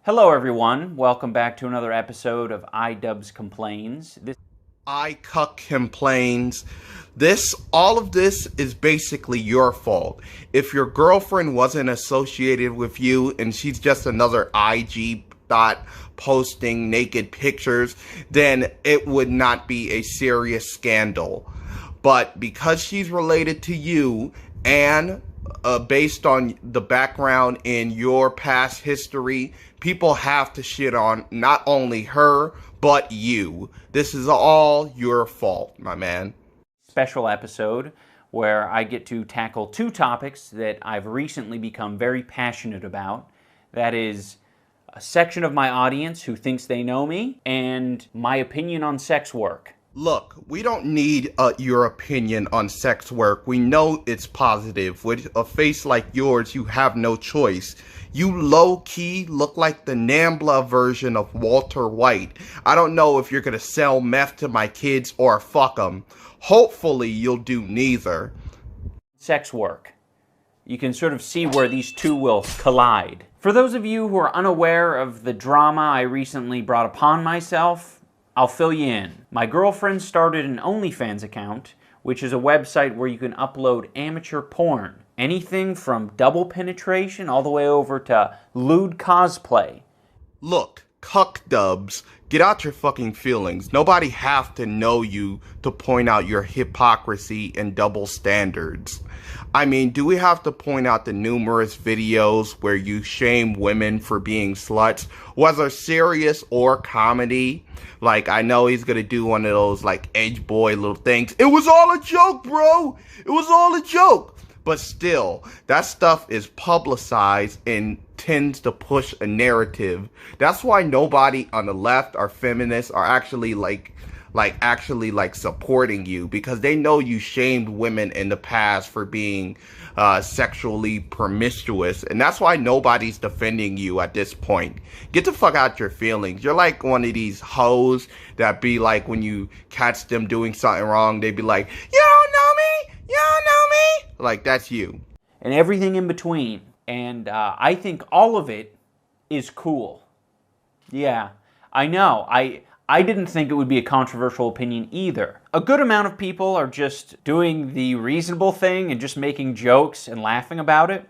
Hello everyone, welcome back to another episode of Idubbbz Complains. I cuck complains. All of this is basically your fault. If your girlfriend wasn't associated with you and she's just another IG dot posting naked pictures, then it would not be a serious scandal. But because she's related to you and based on the background in your past history, people have to shit on not only her, but you. This is all your fault, my man. Special episode where I get to tackle two topics that I've recently become very passionate about. That is a section of my audience who thinks they know me and my opinion on sex work. Look, we don't need your opinion on sex work. We know it's positive. With a face like yours, you have no choice. You low-key look like the Nambla version of Walter White. I don't know if you're gonna sell meth to my kids or fuck them. Hopefully, you'll do neither. Sex work. You can sort of see where these two will collide. For those of you who are unaware of the drama I recently brought upon myself, I'll fill you in. My girlfriend started an OnlyFans account, which is a website where you can upload amateur porn. Anything from double penetration all the way over to lewd cosplay. Look, Idubbbz, get out your fucking feelings. Nobody have to know you to point out your hypocrisy and double standards. I mean, do we have to point out the numerous videos where you shame women for being sluts, whether serious or comedy? Like, I know he's gonna do one of those, like, edge boy little things. It was all a joke, bro! It was all a joke! But still, that stuff is publicized and tends to push a narrative. That's why nobody on the left or feminists are actually supporting you, because they know you shamed women in the past for being sexually promiscuous, and that's why nobody's defending you at this point. Get the fuck out your feelings. You're like one of these hoes that be like, when you catch them doing something wrong, they be like, "You don't know me, you don't know me." Like, that's you. And everything in between. And I think all of it is cool. Yeah, I know. I didn't think it would be a controversial opinion either. A good amount of people are just doing the reasonable thing and just making jokes and laughing about it.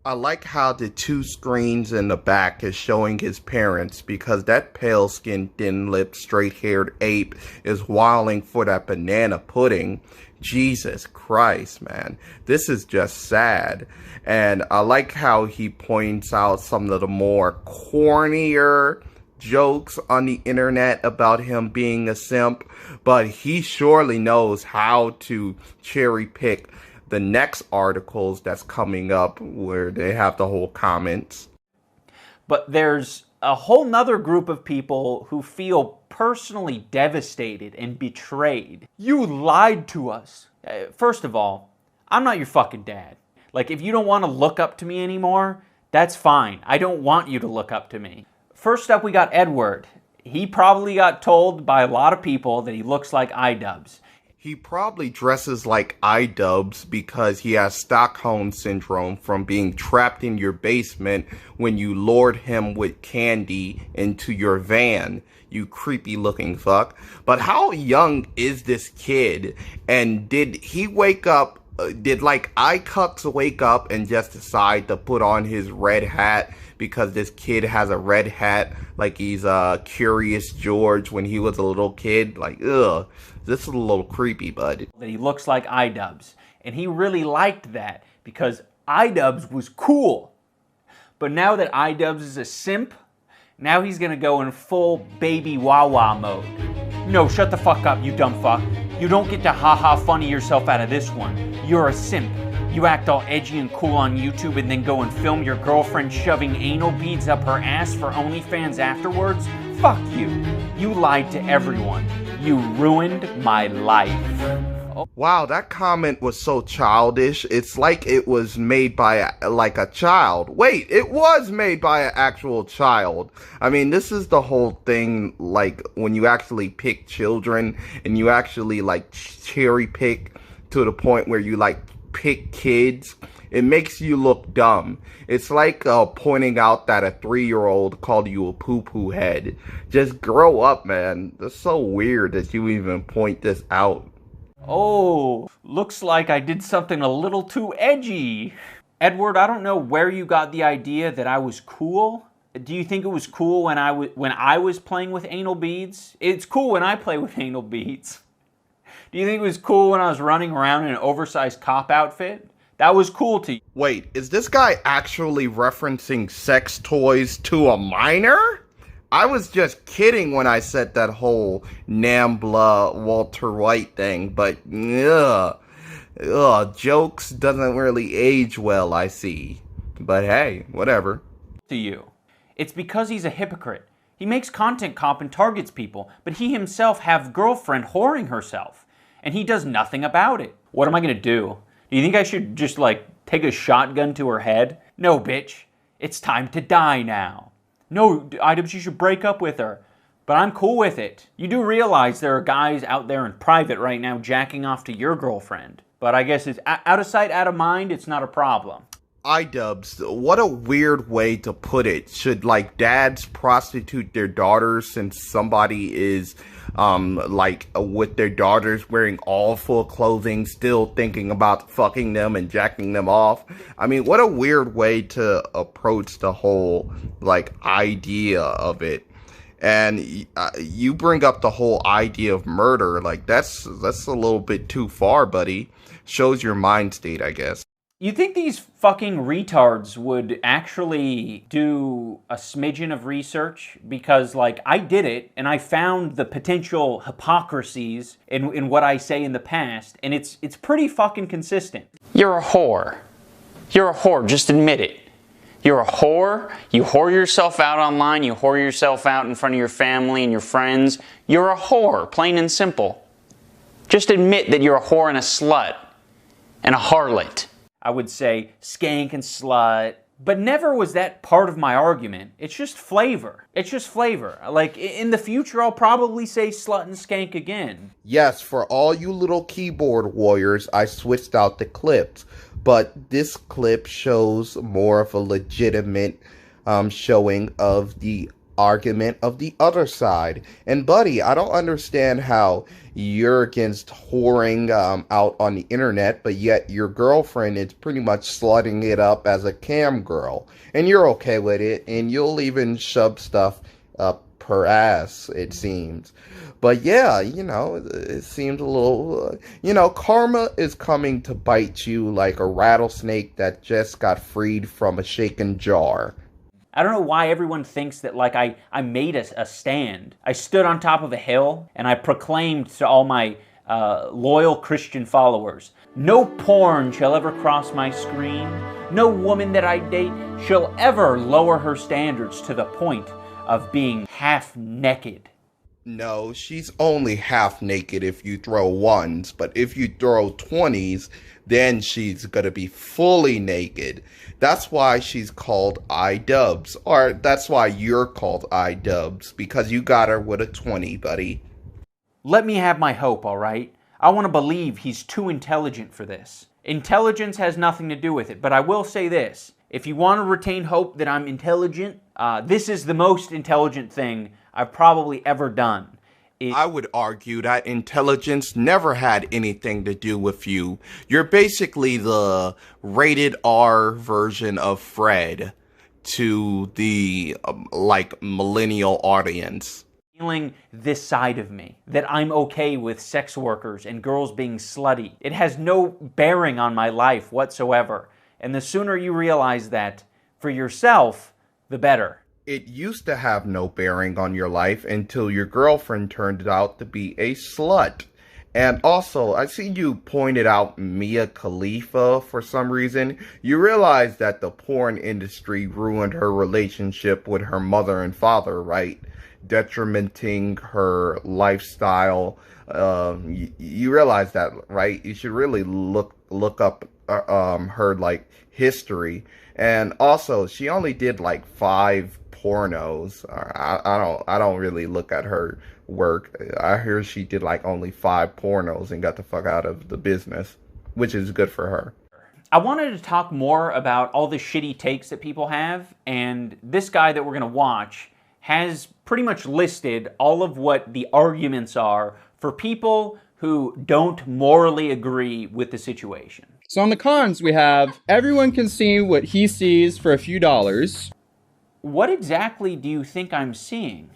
I like how the two screens in the back is showing his parents, because that pale-skinned, thin-lipped, straight-haired ape is wilding for that banana pudding. Jesus Christ, man. This is just sad. And I like how he points out some of the more cornier jokes on the internet about him being a simp, but he surely knows how to cherry pick the next articles that's coming up where they have the whole comments. But there's a whole nother group of people who feel personally devastated and betrayed. You lied to us. First of all, I'm not your fucking dad. Like, if you don't want to look up to me anymore, that's fine. I don't want you to look up to me. First up, we got Edward. He probably got told by a lot of people that he looks like Idubbbz. He probably dresses like Idubbbz because he has Stockholm Syndrome from being trapped in your basement when you lured him with candy into your van, you creepy looking fuck. But how young is this kid? And did he wake up, did like iCucks wake up and just decide to put on his red hat because this kid has a red hat like he's Curious George when he was a little kid? Like, ugh. This is a little creepy, bud. That he looks like Idubbbz. And he really liked that because Idubbbz was cool. But now that Idubbbz is a simp, now he's gonna go in full baby Wawa mode. No, shut the fuck up, you dumb fuck. You don't get to ha-ha funny yourself out of this one. You're a simp. You act all edgy and cool on YouTube and then go and film your girlfriend shoving anal beads up her ass for OnlyFans afterwards? Fuck you. You lied to everyone. You ruined my life. Oh. Wow, that comment was so childish. It's like it was made by a child. Wait, it was made by an actual child. I mean, this is the whole thing, like, when you actually pick children and you actually, like, cherry pick to the point where you, like, pick kids, it makes you look dumb. It's like pointing out that a 3-year-old called you a poo-poo head. Just grow up, man. That's so weird that you even point this out. Oh, looks like I did something a little too edgy. Edward, I don't know where you got the idea that I was cool. Do you think it was cool when I was playing with anal beads? It's cool when I play with anal beads. Do you think it was cool when I was running around in an oversized cop outfit? That was cool to you. Wait, is this guy actually referencing sex toys to a minor? I was just kidding when I said that whole Nambla Walter White thing, but jokes doesn't really age well, I see. But hey, whatever. To you. It's because he's a hypocrite. He makes content cop and targets people, but he himself have girlfriend whoring herself, and he does nothing about it. What am I gonna do? Do you think I should just take a shotgun to her head? No, bitch. It's time to die now. No, Idubbbz, you should break up with her. But I'm cool with it. You do realize there are guys out there in private right now jacking off to your girlfriend. But I guess it's out of sight, out of mind, it's not a problem. Idubbbz, what a weird way to put it. Should dads prostitute their daughters since somebody is with their daughters wearing all full clothing, still thinking about fucking them and jacking them off? I mean, what a weird way to approach the whole idea of it. And you bring up the whole idea of murder, that's a little bit too far, buddy. Shows your mind state, I guess. You think these fucking retards would actually do a smidgen of research? Because, I did it, and I found the potential hypocrisies in what I say in the past, and it's pretty fucking consistent. You're a whore. You're a whore, just admit it. You're a whore, you whore yourself out online, you whore yourself out in front of your family and your friends. You're a whore, plain and simple. Just admit that you're a whore and a slut, and a harlot. I would say skank and slut, but never was that part of my argument. It's just flavor. It's just flavor. In the future, I'll probably say slut and skank again. Yes, for all you little keyboard warriors, I switched out the clips. But this clip shows more of a legitimate showing of the argument of the other side. And buddy, I don't understand how you're against whoring out on the internet, but yet your girlfriend is pretty much slutting it up as a cam girl. And you're okay with it, and you'll even shove stuff up her ass, it seems. But yeah, it seems a little, karma is coming to bite you like a rattlesnake that just got freed from a shaken jar. I don't know why everyone thinks that I made a stand. I stood on top of a hill and I proclaimed to all my loyal Christian followers, no porn shall ever cross my screen. No woman that I date shall ever lower her standards to the point of being half naked. No, she's only half naked if you throw ones, but if you throw 20s, then she's gonna be fully naked. That's why she's called Idubbbz, or that's why you're called Idubbbz, because you got her with a 20, buddy. Let me have my hope, alright? I want to believe he's too intelligent for this. Intelligence has nothing to do with it, but I will say this. If you want to retain hope that I'm intelligent, this is the most intelligent thing I've probably ever done. I would argue that intelligence never had anything to do with you. You're basically the rated R version of Fred to the, millennial audience. Feeling this side of me, that I'm okay with sex workers and girls being slutty. It has no bearing on my life whatsoever. And the sooner you realize that for yourself, the better. It used to have no bearing on your life until your girlfriend turned out to be a slut. And also, I see you pointed out Mia Khalifa for some reason. You realize that the porn industry ruined her relationship with her mother and father, right? Detrimenting her lifestyle. You realize that, right? You should really look up her history. And also, she only did 5 pornos. I don't really look at her work. I hear she did only 5 pornos and got the fuck out of the business, which is good for her. I wanted to talk more about all the shitty takes that people have, and this guy that we're going to watch has pretty much listed all of what the arguments are for people who don't morally agree with the situation. So on the cons, we have everyone can see what he sees for a few dollars. What exactly do you think I'm seeing?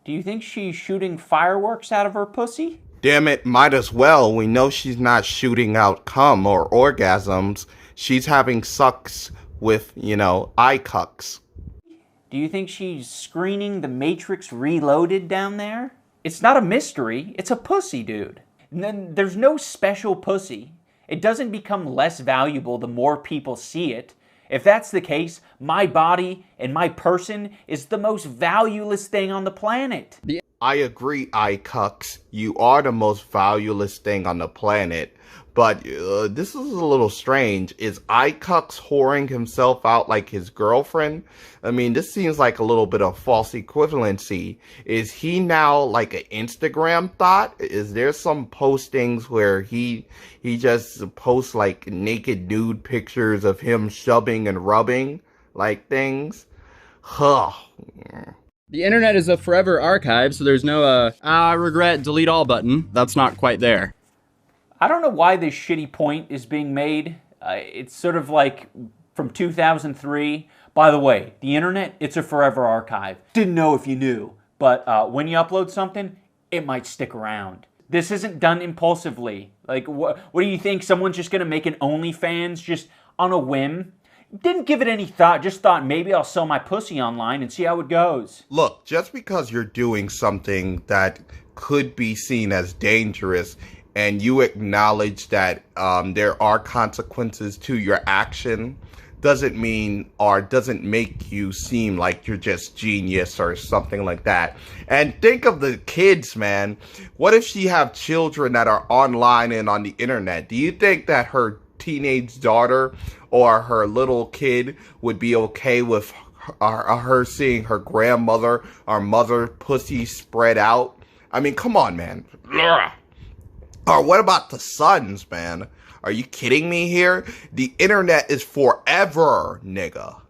Do you think she's shooting fireworks out of her pussy? Damn it, might as well. We know she's not shooting out cum or orgasms. She's having sucks with, eye cucks. Do you think she's screening The Matrix Reloaded down there? It's not a mystery, it's a pussy, dude. And then there's no special pussy. It doesn't become less valuable the more people see it. If that's the case, my body and my person is the most valueless thing on the planet. I agree, eye cucks. You are the most valueless thing on the planet. But this is a little strange. Is Icucks whoring himself out like his girlfriend? I mean, this seems like a little bit of false equivalency. Is he now like an Instagram thought? Is there some postings where he just posts like naked nude pictures of him shoving and rubbing like things? Huh. The internet is a forever archive, so there's no, I regret delete all button. That's not quite there. I don't know why this shitty point is being made. It's sort of like from 2003. By the way, the internet, it's a forever archive. Didn't know if you knew. But when you upload something, it might stick around. This isn't done impulsively. Like, what do you think? Someone's just going to make an OnlyFans just on a whim? Didn't give it any thought. Just thought maybe I'll sell my pussy online and see how it goes. Look, just because you're doing something that could be seen as dangerous and you acknowledge that there are consequences to your action, doesn't mean or doesn't make you seem like you're just genius or something like that. And think of the kids, man. What if she have children that are online and on the internet? Do you think that her teenage daughter or her little kid would be okay with her seeing her grandmother or mother pussy spread out? I mean, come on, man. Or what about the sons, man? Are you kidding me here? The internet is forever, nigga.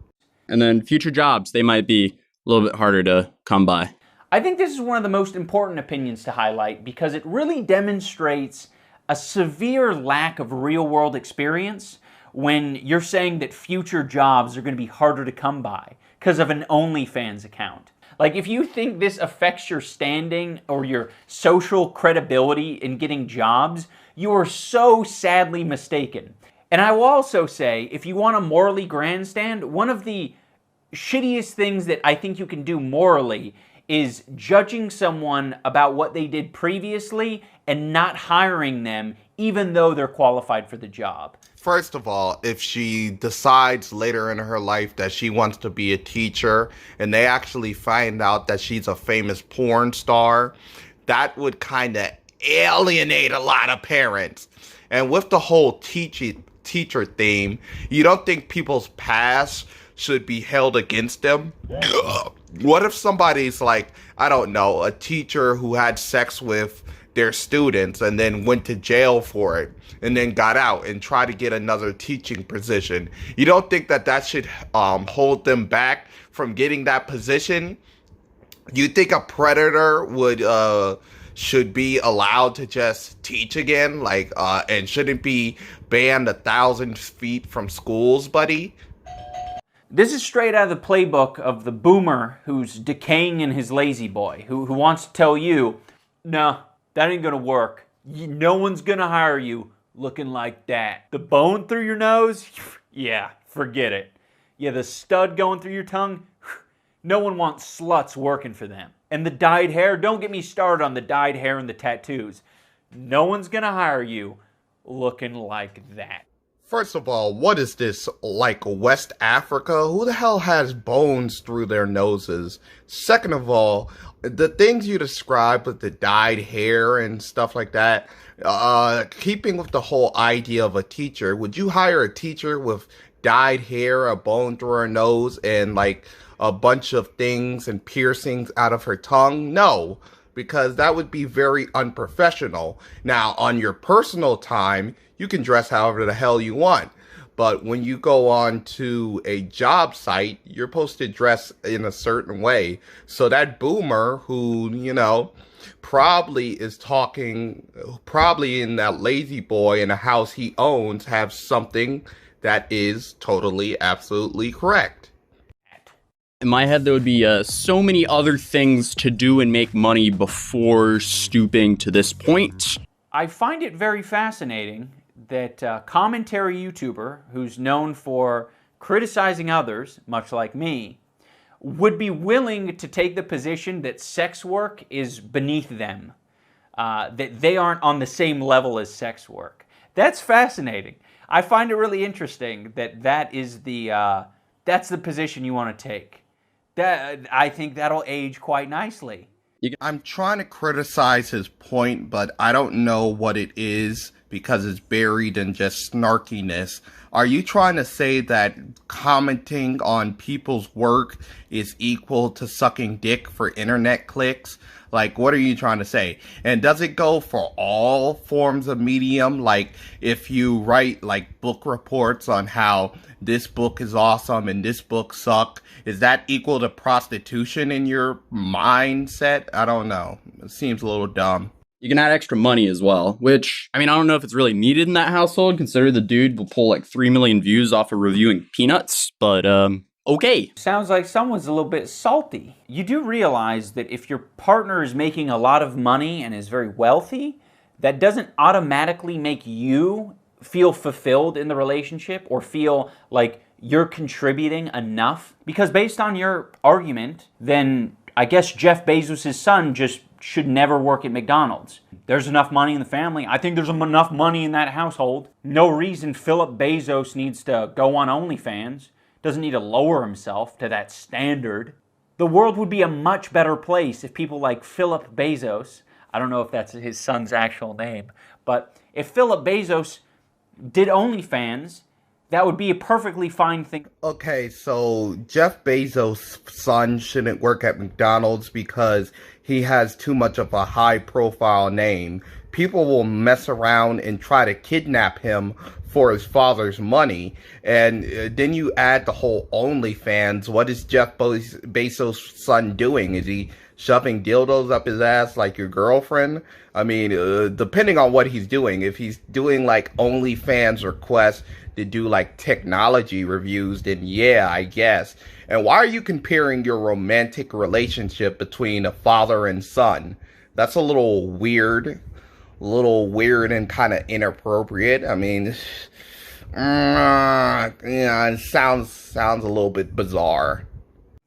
And then future jobs, they might be a little bit harder to come by. I think this is one of the most important opinions to highlight because it really demonstrates a severe lack of real-world experience when you're saying that future jobs are going to be harder to come by because of an OnlyFans account. Like, if you think this affects your standing or your social credibility in getting jobs, you are so sadly mistaken. And I will also say, if you want to morally grandstand, one of the shittiest things that I think you can do morally is judging someone about what they did previously and not hiring them even though they're qualified for the job. First of all, if she decides later in her life that she wants to be a teacher and they actually find out that she's a famous porn star, that would kind of alienate a lot of parents. And with the whole teacher theme, you don't think people's past should be held against them? What if somebody's like, I don't know, a teacher who had sex with their students and then went to jail for it and then got out and tried to get another teaching position? You don't think that should hold them back from getting that position? You think a predator would should be allowed to just teach again, like and shouldn't be banned 1,000 feet from schools, buddy? This is straight out of the playbook of the boomer who's decaying in his lazy boy, who wants to tell you, no, that ain't gonna work. No one's gonna hire you looking like that. The bone through your nose? Yeah, forget it. Yeah, the stud going through your tongue? No one wants sluts working for them. And the dyed hair? Don't get me started on the dyed hair and the tattoos. No one's gonna hire you looking like that. First of all, what is this, like West Africa? Who the hell has bones through their noses? Second of all, the things you described with the dyed hair and stuff like that, keeping with the whole idea of a teacher, would you hire a teacher with dyed hair, a bone through her nose, and like a bunch of things and piercings out of her tongue? No, because that would be very unprofessional. Now, on your personal time, you can dress however the hell you want. But when you go on to a job site, you're supposed to dress in a certain way. So that boomer who, probably is talking, probably in that lazy boy in a house he owns, have something that is totally, absolutely correct. In my head, there would be so many other things to do and make money before stooping to this point. I find it very fascinating that a commentary YouTuber who's known for criticizing others, much like me, would be willing to take the position that sex work is beneath them, that they aren't on the same level as sex work. That's fascinating. I find it really interesting that that's the position you want to take. I think that'll age quite nicely. I'm trying to criticize his point, but I don't know what it is because it's buried in just snarkiness. Are you trying to say that commenting on people's work is equal to sucking dick for internet clicks? Like, what are you trying to say? And does it go for all forms of medium? Like, if you write, like, book reports on how this book is awesome and this book sucked, is that equal to prostitution in your mindset? I don't know. It seems a little dumb. You can add extra money as well, which, I don't know if it's really needed in that household, considering the dude will pull like 3 million views off of reviewing peanuts, but, okay. Sounds like someone's a little bit salty. You do realize that if your partner is making a lot of money and is very wealthy, that doesn't automatically make you feel fulfilled in the relationship or feel like you're contributing enough. Because based on your argument, then I guess Jeff Bezos' son just should never work at McDonald's. There's enough money in the family. I think there's enough money in that household. No reason Philip Bezos needs to go on OnlyFans. Doesn't need to lower himself to that standard. The world would be a much better place if people like Philip Bezos, I don't know if that's his son's actual name, but if Philip Bezos did OnlyFans, that would be a perfectly fine thing. Okay, so Jeff Bezos' son shouldn't work at McDonald's because he has too much of a high-profile name. People will mess around and try to kidnap him for his father's money. And then you add the whole OnlyFans. What is Jeff Bezos' son doing? Is he shoving dildos up his ass like your girlfriend? I mean, depending on what he's doing. If he's doing like OnlyFans requests to do like technology reviews, then yeah, I guess. And why are you comparing your romantic relationship between a father and son? That's a little weird and kind of inappropriate. I mean, it sounds a little bit bizarre.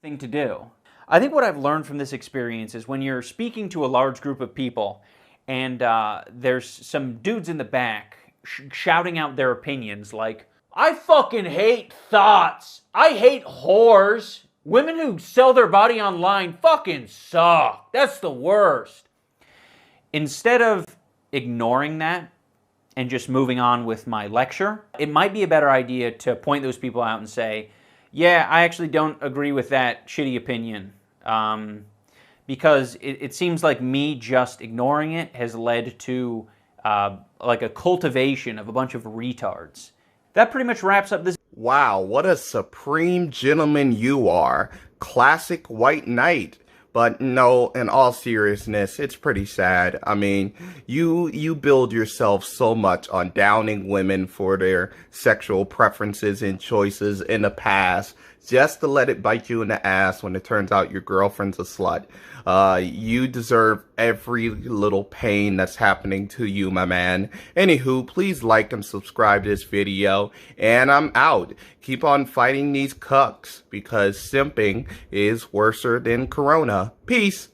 Thing to do. I think what I've learned from this experience is when you're speaking to a large group of people and there's some dudes in the back shouting out their opinions like, I fucking hate thoughts. I hate whores. Women who sell their body online fucking suck. That's the worst. Instead of ignoring that and just moving on with my lecture, it might be a better idea to point those people out and say, yeah, I actually don't agree with that shitty opinion. Because it seems like me just ignoring it has led to like a cultivation of a bunch of retards. That pretty much wraps up this. Wow, what a supreme gentleman you are. Classic white knight. But no, in all seriousness, it's pretty sad. I mean, you build yourself so much on downing women for their sexual preferences and choices in the past, just to let it bite you in the ass when it turns out your girlfriend's a slut. You deserve every little pain that's happening to you, my man. Anywho, please like and subscribe to this video, and I'm out. Keep on fighting these cucks, because simping is worser than corona. Peace.